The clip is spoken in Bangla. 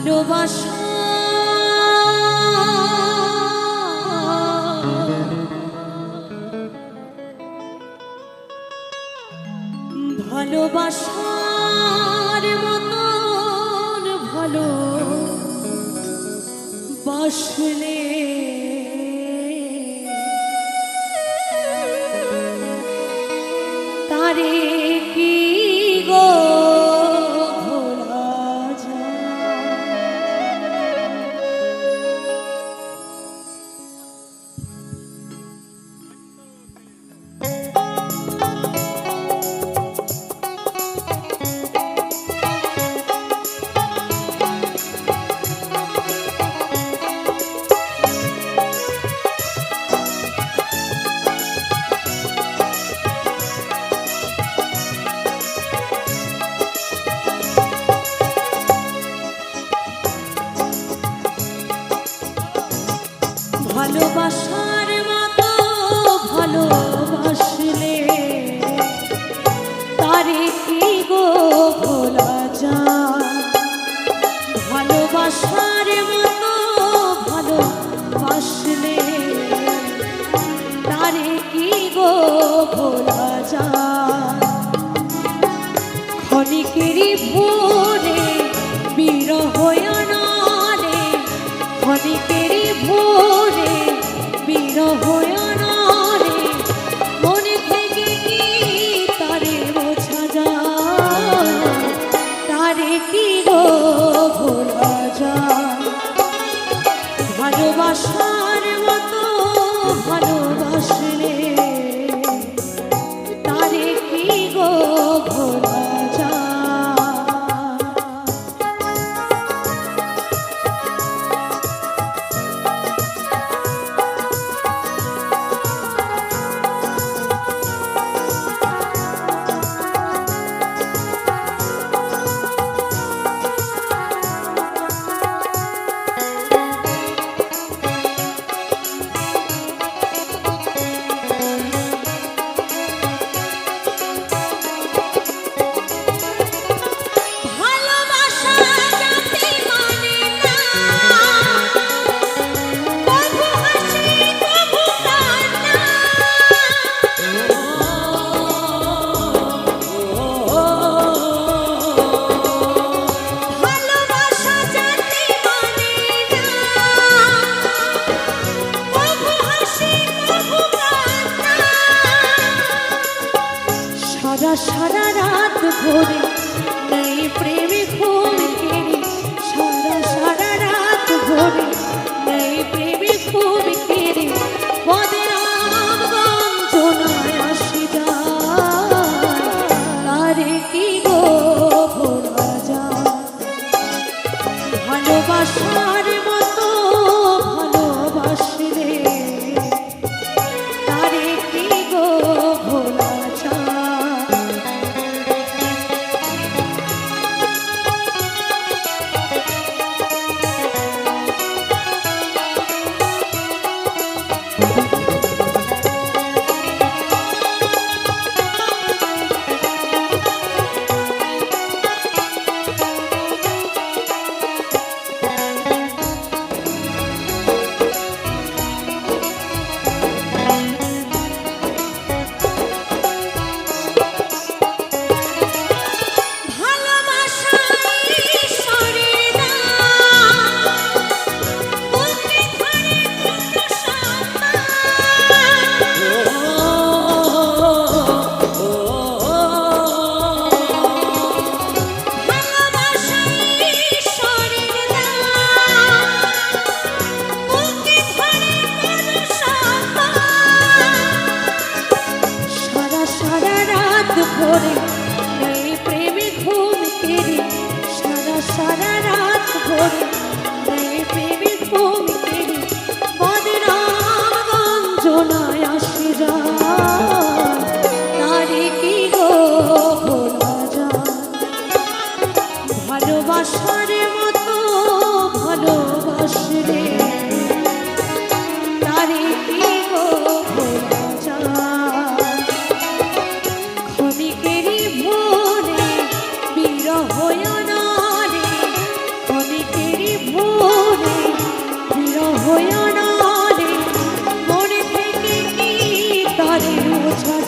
ভালোবাসা ভালোবাসার মতন ভালো বাসলে তারে কি গো ভোলা ভালোবাসার মতো ভালোবাসলে তারে কি গো ভোলা যায় ভালোবাসার মতো ভালোবাসলে তারে কি গো ভোলা যায় ক্ষণিকেরই ভোরে বিরহ আনালে ক্ষণিকেরই ভোরে বিরহ আনালে মনে থেকে কি তারে বোঝা যায় তারে কি গো ভোলা যায় ভালোবাসার মতো ভালোবাসলে তারে কি গো ভোলা যায় সারা রাত ভরে নেই প্রেমে ঘুম কেড়ে সারা রাত ভরে নেই প্রেমে ঘুম কেড়ে বদনাম গঞ্জনায় আসি যায় তারে কি গো ভোলা যায় ভালোবাসার মতো ভালোবাসলে তারে কি গো ভোলা সারা রাত ভরে নেই প্রেমে ঘুম কেড়ে বদনাম গঞ্জনায় আসি যায় তারে কি গো ভোলা যায় ভালোবাসার মতো ভালোবাসলে তারে কি গো ভোলা যায় ক্ষণিকেরই ছাড়া